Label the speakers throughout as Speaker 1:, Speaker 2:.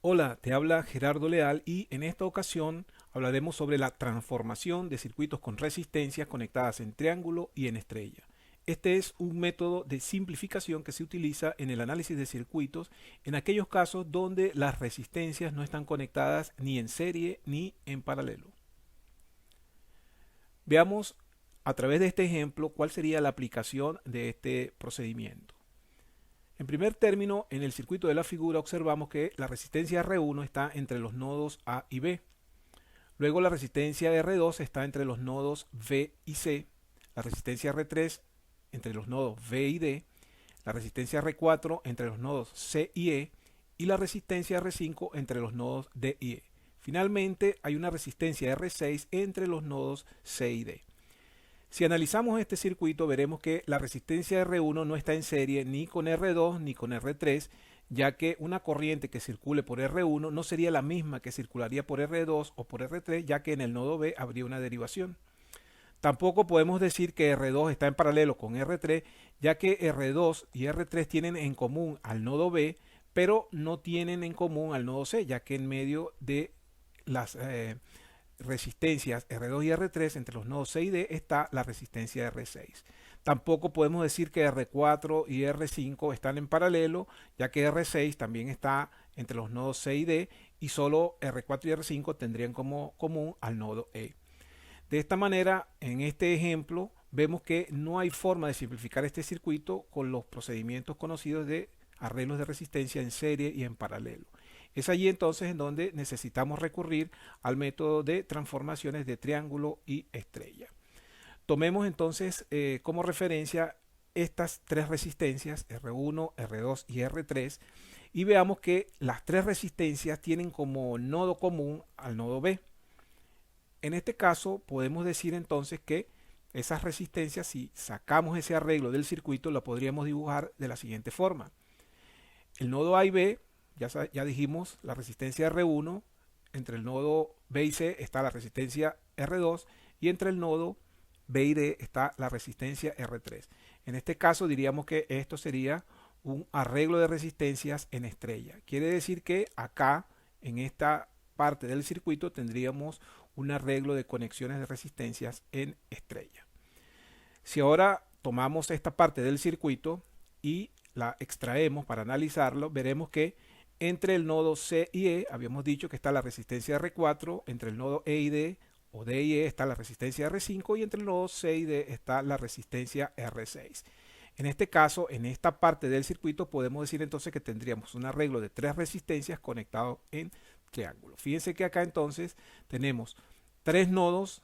Speaker 1: Hola, te habla Gerardo Leal y en esta ocasión hablaremos sobre la transformación de circuitos con resistencias conectadas en triángulo y en estrella. Este es un método de simplificación que se utiliza en el análisis de circuitos en aquellos casos donde las resistencias no están conectadas ni en serie ni en paralelo. Veamos a través de este ejemplo cuál sería la aplicación de este procedimiento. En primer término, en el circuito de la figura observamos que la resistencia R1 está entre los nodos A y B. Luego la resistencia R2 está entre los nodos V y C. La resistencia R3 entre los nodos V y D. La resistencia R4 entre los nodos C y E. Y la resistencia R5 entre los nodos D y E. Finalmente hay una resistencia R6 entre los nodos C y D. Si analizamos este circuito veremos que la resistencia R1 no está en serie ni con R2 ni con R3, ya que una corriente que circule por R1 no sería la misma que circularía por R2 o por R3, ya que en el nodo B habría una derivación. Tampoco podemos decir que R2 está en paralelo con R3, ya que R2 y R3 tienen en común al nodo B, pero no tienen en común al nodo C, ya que en medio de las resistencias R2 y R3 entre los nodos C y D está la resistencia R6. Tampoco podemos decir que R4 y R5 están en paralelo, ya que R6 también está entre los nodos C y D y solo R4 y R5 tendrían como común al nodo E. De esta manera, en este ejemplo, vemos que no hay forma de simplificar este circuito con los procedimientos conocidos de arreglos de resistencia en serie y en paralelo. Es allí entonces en donde necesitamos recurrir al método de transformaciones de triángulo y estrella. Tomemos entonces como referencia estas tres resistencias, R1, R2 y R3, y veamos que las tres resistencias tienen como nodo común al nodo B. En este caso podemos decir entonces que esas resistencias, si sacamos ese arreglo del circuito, lo podríamos dibujar de la siguiente forma. El nodo A y B, ya dijimos, la resistencia R1, entre el nodo B y C está la resistencia R2 y entre el nodo B y D está la resistencia R3. En este caso diríamos que esto sería un arreglo de resistencias en estrella. Quiere decir que acá, en esta parte del circuito, tendríamos un arreglo de conexiones de resistencias en estrella. Si ahora tomamos esta parte del circuito y la extraemos para analizarlo, veremos que entre el nodo C y E habíamos dicho que está la resistencia R4, entre el nodo E y D o D y E está la resistencia R5 y entre el nodo C y D está la resistencia R6. En este caso, en esta parte del circuito podemos decir entonces que tendríamos un arreglo de tres resistencias conectados en triángulo. Fíjense que acá entonces tenemos tres nodos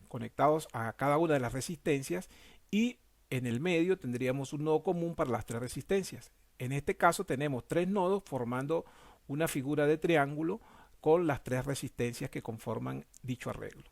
Speaker 1: conectados a cada una de las resistencias y en el medio tendríamos un nodo común para las tres resistencias. En este caso tenemos tres nodos formando una figura de triángulo con las tres resistencias que conforman dicho arreglo.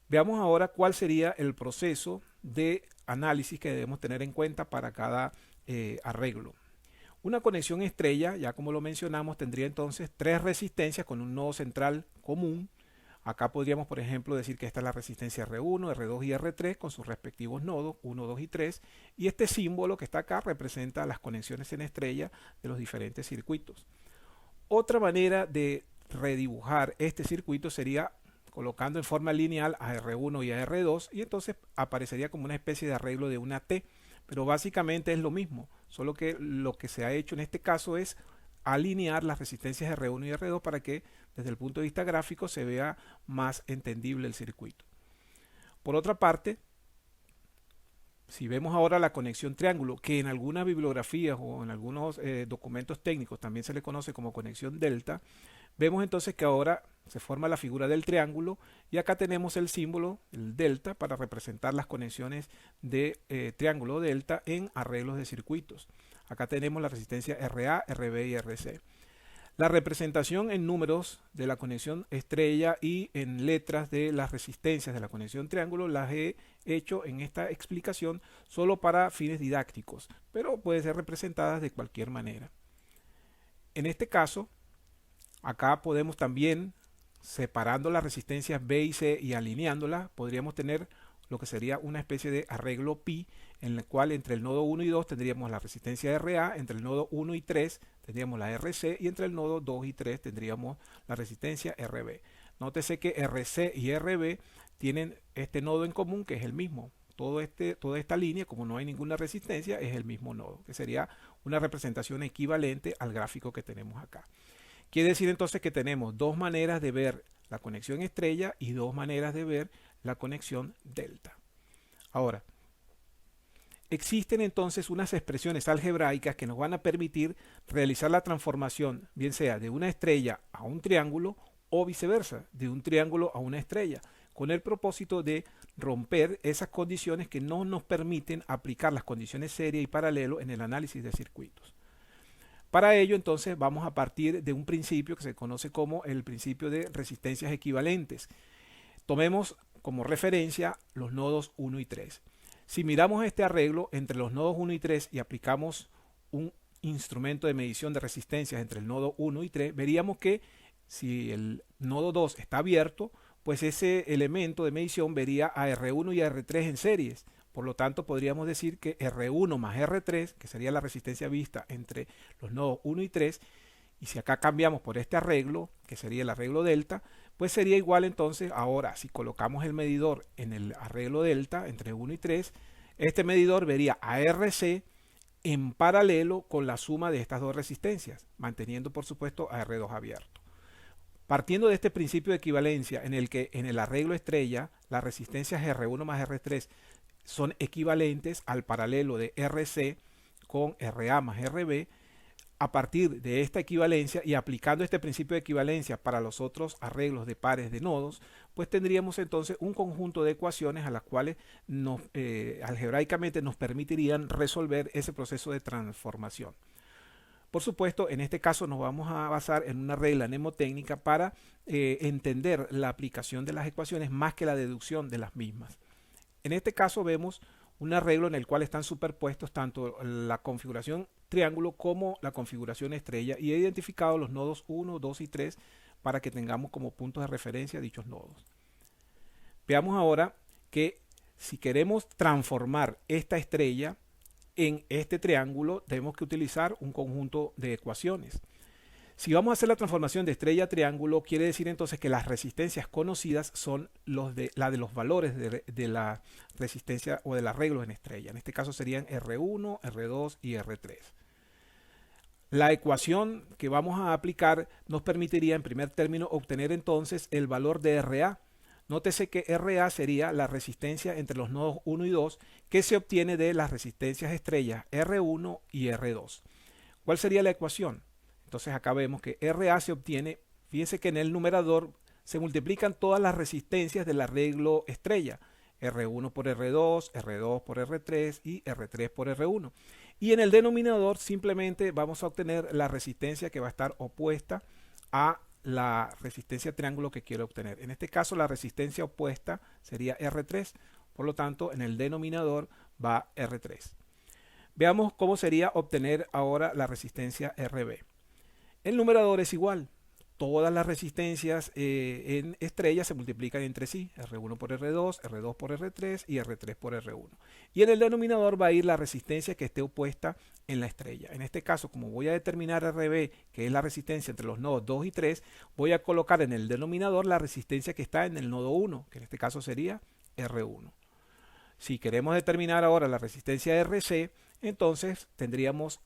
Speaker 1: Veamos ahora cuál sería el proceso de análisis que debemos tener en cuenta para cada arreglo. Una conexión estrella, ya como lo mencionamos, tendría entonces tres resistencias con un nodo central común. Acá podríamos, por ejemplo, decir que esta es la resistencia R1, R2 y R3 con sus respectivos nodos 1, 2 y 3. Y este símbolo que está acá representa las conexiones en estrella de los diferentes circuitos. Otra manera de redibujar este circuito sería colocando en forma lineal a R1 y a R2 y entonces aparecería como una especie de arreglo de una T. Pero básicamente es lo mismo, solo que lo que se ha hecho en este caso es alinear las resistencias R1 y R2 para que desde el punto de vista gráfico se vea más entendible el circuito. Por otra parte, si vemos ahora la conexión triángulo, que en algunas bibliografías o en algunos documentos técnicos también se le conoce como conexión delta, vemos entonces que ahora se forma la figura del triángulo y acá tenemos el símbolo, el delta, para representar las conexiones de triángulo delta en arreglos de circuitos. Acá tenemos la resistencia RA, RB y RC. La representación en números de la conexión estrella y en letras de las resistencias de la conexión triángulo las he hecho en esta explicación solo para fines didácticos, pero pueden ser representadas de cualquier manera. En este caso, acá podemos también, separando las resistencias B y C y alineándolas, podríamos tener lo que sería una especie de arreglo pi, en el cual entre el nodo 1 y 2 tendríamos la resistencia RA, entre el nodo 1 y 3 tendríamos la RC y entre el nodo 2 y 3 tendríamos la resistencia RB. Nótese que RC y RB tienen este nodo en común que es el mismo. Toda esta línea, como no hay ninguna resistencia, es el mismo nodo, que sería una representación equivalente al gráfico que tenemos acá. Quiere decir entonces que tenemos dos maneras de ver la conexión estrella y dos maneras de ver la conexión delta. Ahora, existen entonces unas expresiones algebraicas que nos van a permitir realizar la transformación, bien sea de una estrella a un triángulo o viceversa, de un triángulo a una estrella, con el propósito de romper esas condiciones que no nos permiten aplicar las condiciones serie y paralelo en el análisis de circuitos. Para ello, entonces, vamos a partir de un principio que se conoce como el principio de resistencias equivalentes. Tomemos como referencia los nodos 1 y 3. Si miramos este arreglo entre los nodos 1 y 3 y aplicamos un instrumento de medición de resistencias entre el nodo 1 y 3, veríamos que si el nodo 2 está abierto, pues ese elemento de medición vería a R1 y a R3 en series. Por lo tanto, podríamos decir que R1 más R3, que sería la resistencia vista entre los nodos 1 y 3, y si acá cambiamos por este arreglo, que sería el arreglo delta, pues sería igual entonces, ahora si colocamos el medidor en el arreglo delta entre 1 y 3, este medidor vería a RC en paralelo con la suma de estas dos resistencias, manteniendo por supuesto a R2 abierto. Partiendo de este principio de equivalencia en el que en el arreglo estrella las resistencias R1 más R3 son equivalentes al paralelo de RC con RA más RB, a partir de esta equivalencia y aplicando este principio de equivalencia para los otros arreglos de pares de nodos, pues tendríamos entonces un conjunto de ecuaciones a las cuales algebraicamente nos permitirían resolver ese proceso de transformación. Por supuesto, en este caso nos vamos a basar en una regla mnemotécnica para entender la aplicación de las ecuaciones más que la deducción de las mismas. En este caso vemos un arreglo en el cual están superpuestos tanto la configuración triángulo como la configuración estrella y he identificado los nodos 1, 2 y 3 para que tengamos como puntos de referencia dichos nodos. Veamos ahora que si queremos transformar esta estrella en este triángulo, tenemos que utilizar un conjunto de ecuaciones. Si vamos a hacer la transformación de estrella a triángulo, quiere decir entonces que las resistencias conocidas son la de los valores de la resistencia o del arreglo en estrella. En este caso serían R1, R2 y R3. La ecuación que vamos a aplicar nos permitiría en primer término obtener entonces el valor de RA. Nótese que RA sería la resistencia entre los nodos 1 y 2 que se obtiene de las resistencias estrellas R1 y R2. ¿Cuál sería la ecuación? Entonces acá vemos que RA se obtiene, fíjense que en el numerador se multiplican todas las resistencias del arreglo estrella, R1 por R2, R2 por R3 y R3 por R1. Y en el denominador simplemente vamos a obtener la resistencia que va a estar opuesta a la resistencia triángulo que quiero obtener. En este caso la resistencia opuesta sería R3, por lo tanto en el denominador va R3. Veamos cómo sería obtener ahora la resistencia RB. El numerador es igual. Todas las resistencias en estrella se multiplican entre sí. R1 por R2, R2 por R3 y R3 por R1. Y en el denominador va a ir la resistencia que esté opuesta en la estrella. En este caso, como voy a determinar RB, que es la resistencia entre los nodos 2 y 3, voy a colocar en el denominador la resistencia que está en el nodo 1, que en este caso sería R1. Si queremos determinar ahora la resistencia RC, entonces tendríamos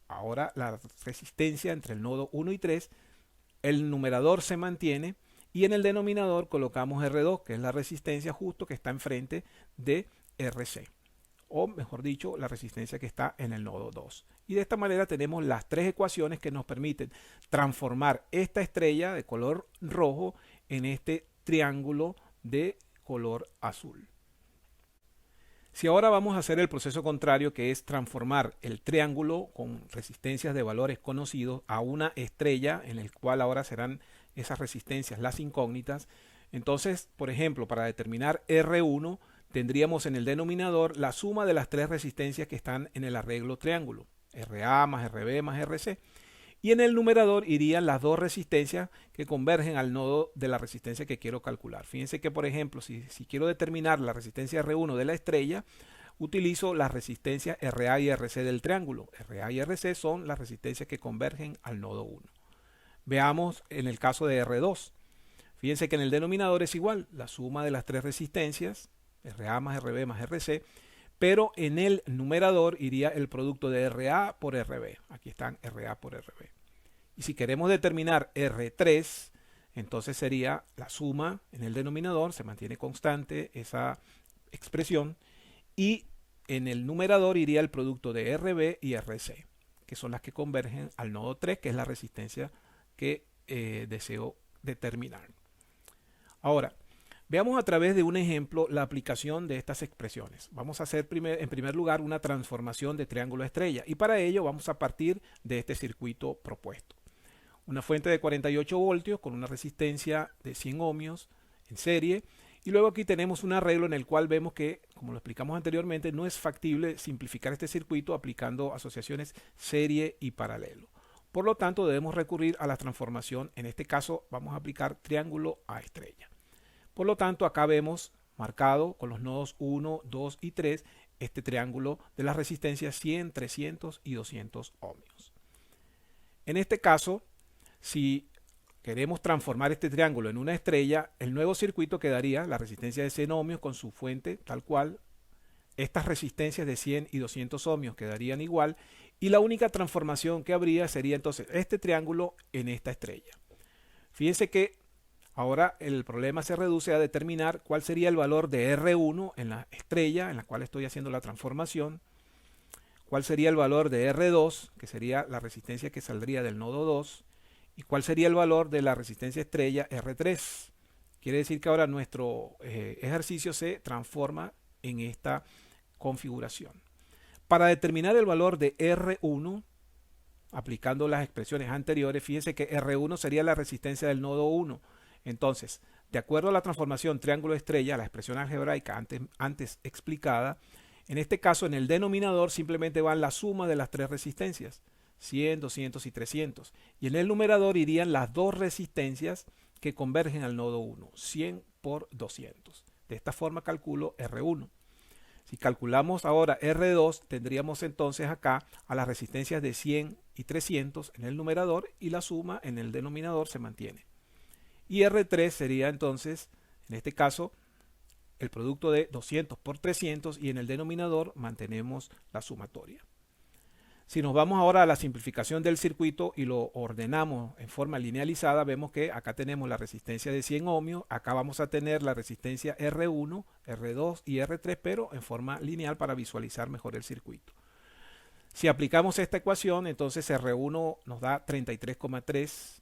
Speaker 1: ahora la resistencia entre el nodo 1 y 3, el numerador se mantiene y en el denominador colocamos R2, que es la resistencia justo que está enfrente de RC, o mejor dicho, la resistencia que está en el nodo 2. Y de esta manera tenemos las tres ecuaciones que nos permiten transformar esta estrella de color rojo en este triángulo de color azul. Si ahora vamos a hacer el proceso contrario, que es transformar el triángulo con resistencias de valores conocidos a una estrella, en el cual ahora serán esas resistencias las incógnitas, entonces, por ejemplo, para determinar R1, tendríamos en el denominador la suma de las tres resistencias que están en el arreglo triángulo, RA más RB más RC. Y en el numerador irían las dos resistencias que convergen al nodo de la resistencia que quiero calcular. Fíjense que, por ejemplo, si quiero determinar la resistencia R1 de la estrella, utilizo las resistencias RA y RC del triángulo. RA y RC son las resistencias que convergen al nodo 1. Veamos en el caso de R2. Fíjense que en el denominador es igual, la suma de las tres resistencias, RA más RB más RC, pero en el numerador iría el producto de RA por RB. Aquí están RA por RB. Y si queremos determinar R3, entonces sería la suma en el denominador, se mantiene constante esa expresión, y en el numerador iría el producto de RB y RC, que son las que convergen al nodo 3, que es la resistencia que deseo determinar. Ahora, veamos a través de un ejemplo la aplicación de estas expresiones. Vamos a hacer en primer lugar una transformación de triángulo a estrella, y para ello vamos a partir de este circuito propuesto. Una fuente de 48 voltios con una resistencia de 100 ohmios en serie, y luego aquí tenemos un arreglo en el cual vemos que, como lo explicamos anteriormente, no es factible simplificar este circuito aplicando asociaciones serie y paralelo. Por lo tanto, debemos recurrir a la transformación. En este caso vamos a aplicar triángulo a estrella. Por lo tanto, acá vemos marcado con los nodos 1, 2 y 3 este triángulo de las resistencias 100, 300 y 200 ohmios. En este caso, si queremos transformar este triángulo en una estrella, el nuevo circuito quedaría la resistencia de 100 ohmios con su fuente tal cual. Estas resistencias de 100 y 200 ohmios quedarían igual, y la única transformación que habría sería entonces este triángulo en esta estrella. Fíjense que ahora el problema se reduce a determinar cuál sería el valor de R1 en la estrella en la cual estoy haciendo la transformación, cuál sería el valor de R2, que sería la resistencia que saldría del nodo 2, y cuál sería el valor de la resistencia estrella R3. Quiere decir que ahora nuestro ejercicio se transforma en esta configuración. Para determinar el valor de R1, aplicando las expresiones anteriores, fíjense que R1 sería la resistencia del nodo 1. Entonces, de acuerdo a la transformación triángulo estrella, la expresión algebraica antes explicada, en este caso en el denominador simplemente van la suma de las tres resistencias, 100, 200 y 300. Y en el numerador irían las dos resistencias que convergen al nodo 1, 100 por 200. De esta forma calculo R1. Si calculamos ahora R2, tendríamos entonces acá a las resistencias de 100 y 300 en el numerador, y la suma en el denominador se mantiene. Y R3 sería entonces, en este caso, el producto de 200 por 300, y en el denominador mantenemos la sumatoria. Si nos vamos ahora a la simplificación del circuito y lo ordenamos en forma linealizada, vemos que acá tenemos la resistencia de 100 ohmios, acá vamos a tener la resistencia R1, R2 y R3, pero en forma lineal para visualizar mejor el circuito. Si aplicamos esta ecuación, entonces R1 nos da 33,3,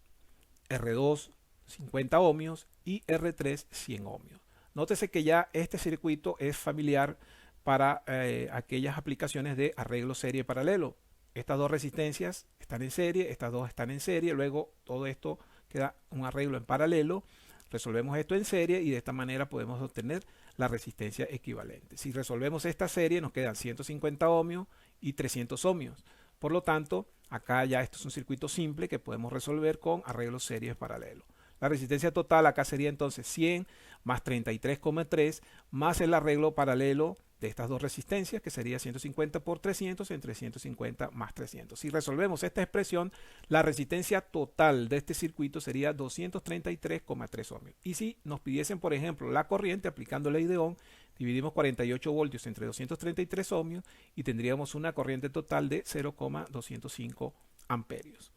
Speaker 1: R2 50 ohmios y R3 100 ohmios. Nótese que ya este circuito es familiar para aquellas aplicaciones de arreglo serie paralelo. Estas dos resistencias están en serie, estas dos están en serie, luego todo esto queda un arreglo en paralelo, resolvemos esto en serie y de esta manera podemos obtener la resistencia equivalente. Si resolvemos esta serie nos quedan 150 ohmios y 300 ohmios. Por lo tanto, acá ya esto es un circuito simple que podemos resolver con arreglos series paralelos. La resistencia total acá sería entonces 100 más 33,3 más el arreglo paralelo de estas dos resistencias, que sería 150 por 300 entre 150 más 300. Si resolvemos esta expresión, la resistencia total de este circuito sería 233,3 ohmios. Y si nos pidiesen, por ejemplo, la corriente aplicando ley de Ohm, dividimos 48 voltios entre 233 ohmios y tendríamos una corriente total de 0,205 amperios.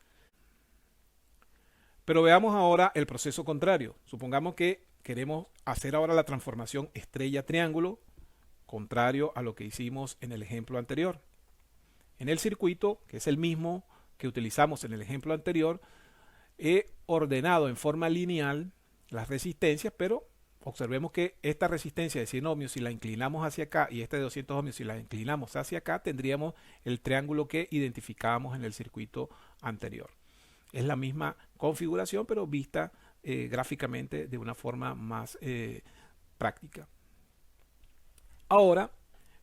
Speaker 1: Pero veamos ahora el proceso contrario. Supongamos que queremos hacer ahora la transformación estrella-triángulo, contrario a lo que hicimos en el ejemplo anterior. En el circuito, que es el mismo que utilizamos en el ejemplo anterior, he ordenado en forma lineal las resistencias, pero observemos que esta resistencia de 100 ohmios, si la inclinamos hacia acá, y esta de 200 ohmios, si la inclinamos hacia acá, tendríamos el triángulo que identificábamos en el circuito anterior. Es la misma configuración, pero vista gráficamente de una forma más práctica. Ahora,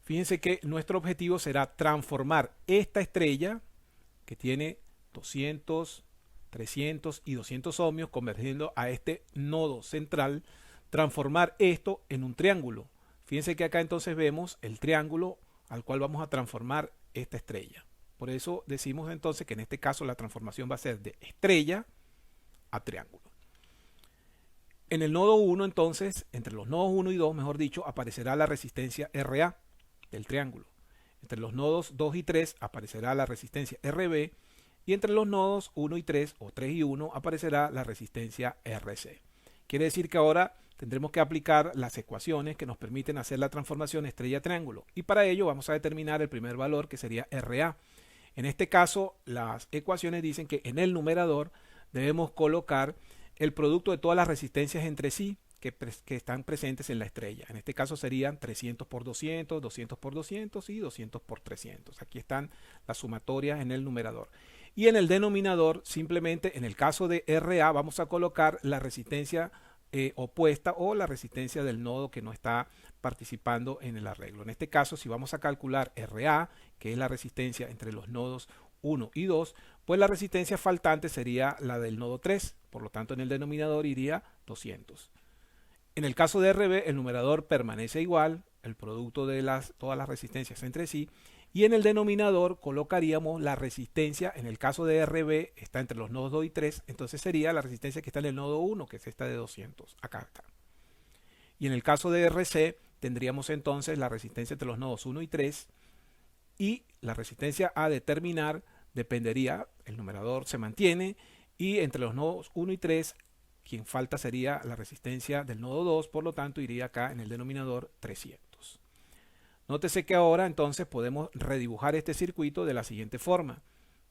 Speaker 1: fíjense que nuestro objetivo será transformar esta estrella, que tiene 200, 300 y 200 ohmios, convergiendo a este nodo central, transformar esto en un triángulo. Fíjense que acá entonces vemos el triángulo al cual vamos a transformar esta estrella. Por eso decimos entonces que en este caso la transformación va a ser de estrella a triángulo. En el nodo 1 entonces, entre los nodos 1 y 2, mejor dicho, aparecerá la resistencia RA del triángulo. Entre los nodos 2 y 3 aparecerá la resistencia RB y entre los nodos 1 y 3 o 3 y 1 aparecerá la resistencia RC. Quiere decir que ahora tendremos que aplicar las ecuaciones que nos permiten hacer la transformación estrella-triángulo y para ello vamos a determinar el primer valor que sería RA. En este caso las ecuaciones dicen que en el numerador debemos colocar el producto de todas las resistencias entre sí que están presentes en la estrella. En este caso serían 300 por 200, 200 por 200 y 200 por 300. Aquí están las sumatorias en el numerador. Y en el denominador, simplemente en el caso de RA, vamos a colocar la resistencia opuesta o la resistencia del nodo que no está participando en el arreglo. En este caso, si vamos a calcular RA, que es la resistencia entre los nodos 1 y 2, pues la resistencia faltante sería la del nodo 3. Por lo tanto, en el denominador iría 200. En el caso de RB, el numerador permanece igual, el producto de todas las resistencias entre sí, y en el denominador colocaríamos la resistencia, en el caso de RB está entre los nodos 2 y 3, entonces sería la resistencia que está en el nodo 1, que es esta de 200, acá está. Y en el caso de RC tendríamos entonces la resistencia entre los nodos 1 y 3, y la resistencia a determinar dependería, el numerador se mantiene, y entre los nodos 1 y 3, quien falta sería la resistencia del nodo 2, por lo tanto iría acá en el denominador 300. Nótese que ahora entonces podemos redibujar este circuito de la siguiente forma.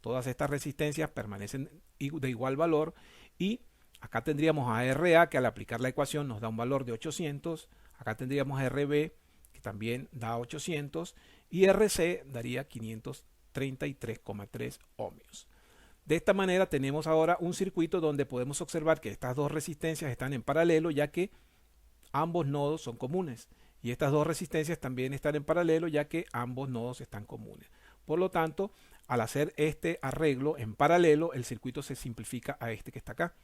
Speaker 1: Todas estas resistencias permanecen de igual valor y acá tendríamos a RA que al aplicar la ecuación nos da un valor de 800. Acá tendríamos a RB que también da 800 y RC daría 533,3 ohmios. De esta manera tenemos ahora un circuito donde podemos observar que estas dos resistencias están en paralelo ya que ambos nodos son comunes. Y estas dos resistencias también están en paralelo ya que ambos nodos están comunes. Por lo tanto, al hacer este arreglo en paralelo, el circuito se simplifica a este que está acá.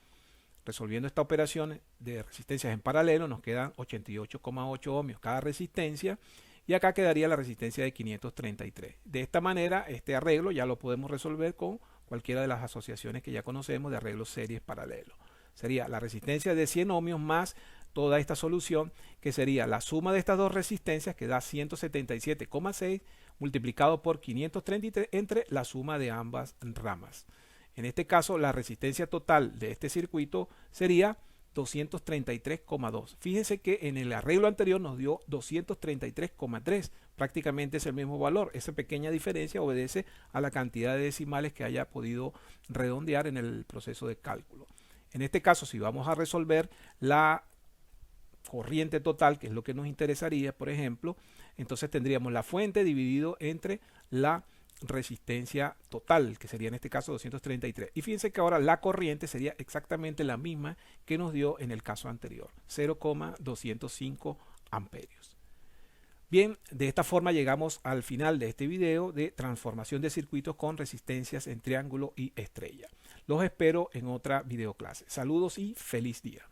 Speaker 1: Resolviendo esta operación de resistencias en paralelo nos quedan 88,8 ohmios cada resistencia y acá quedaría la resistencia de 533. De esta manera, este arreglo ya lo podemos resolver con cualquiera de las asociaciones que ya conocemos de arreglos series paralelos. Sería la resistencia de 100 ohmios más toda esta solución, que sería la suma de estas dos resistencias, que da 177,6 multiplicado por 533 entre la suma de ambas ramas. En este caso, la resistencia total de este circuito sería 233,2. Fíjense que en el arreglo anterior nos dio 233,3. Prácticamente es el mismo valor. Esa pequeña diferencia obedece a la cantidad de decimales que haya podido redondear en el proceso de cálculo. En este caso, si vamos a resolver la corriente total, que es lo que nos interesaría, por ejemplo, entonces tendríamos la fuente dividido entre la resistencia total, que sería en este caso 233. Y fíjense que ahora la corriente sería exactamente la misma que nos dio en el caso anterior, 0,205 amperios. Bien, de esta forma llegamos al final de este video de transformación de circuitos con resistencias en triángulo y estrella. Los espero en otra videoclase. Saludos y feliz día.